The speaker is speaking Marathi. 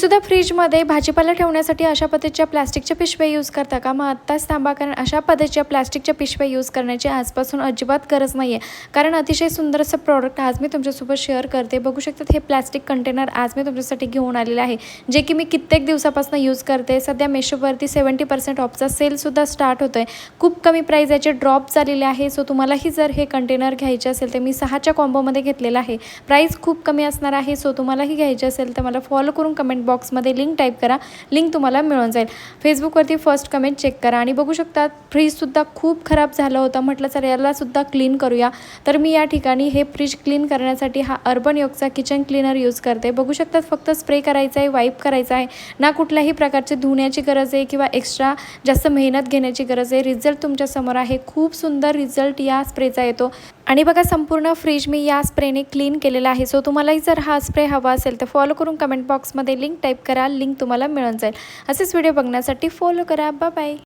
सुद्धा फ्रीजमध्ये भाजीपाला ठेवण्यासाठी अशा पद्धतीच्या प्लास्टिकच्या पिशव्या यूज करता का? मग आत्ताच थांबा, कारण अशा पद्धतीच्या प्लास्टिकच्या पिशव्या यूज करण्याची आजपासून अजिबात गरज नाही आहे. कारण अतिशय सुंदर असं प्रॉडक्ट आज मी तुमच्यासोबत शेअर करते. बघू शकतात हे प्लास्टिक कंटेनर आज मी तुमच्यासाठी घेऊन आलेलं आहे, जे की मी कित्येक दिवसापासून यूज करते. सध्या मेशोवरती 70% ऑफचा सेलसुद्धा स्टार्ट होतो आहे. खूप कमी प्राईज याचे ड्रॉप झालेले आहे. सो तुम्हालाही जर हे कंटेनर घ्यायचे असेल तर मी 6च्या कॉम्बोमध्ये घेतलेलं आहे. प्राईस खूप कमी असणार आहे. सो तुम्हालाही घ्यायचे असेल तर मला फॉलो करून कमेंट बॉक्समध्ये लिंक टाईप करा, लिंक तुम्हाला मिळून जाईल. फेसबुकवरती फर्स्ट कमेंट चेक करा. आणि बघू शकता फ्रीजसुद्धा खूप खराब झालं होतं. म्हटलं सर यालासुद्धा क्लीन करूया, तर मी या ठिकाणी हे फ्रीज क्लीन करण्यासाठी हा अर्बन योगचा किचन क्लीनर यूज करते. बघू शकतात फक्त स्प्रे करायचा आहे, वाईप करायचा आहे, ना कुठल्याही प्रकारचे धुण्याची गरज आहे किंवा एक्स्ट्रा जास्त मेहनत घेण्याची गरज आहे. रिझल्ट तुमच्यासमोर आहे. खूप सुंदर रिझल्ट या स्प्रेचा येतो. आणि बघा संपूर्ण फ्रीज मी या स्प्रेने क्लीन केलेला आहे. सो तुम्हालाही जर हा स्प्रे हवा असेल तर फॉलो करून कमेंट बॉक्समध्ये लिंक टाईप करा, लिंक तुम्हाला मिळून जाईल. असेच व्हिडिओ बघण्यासाठी फॉलो करा. Bye bye.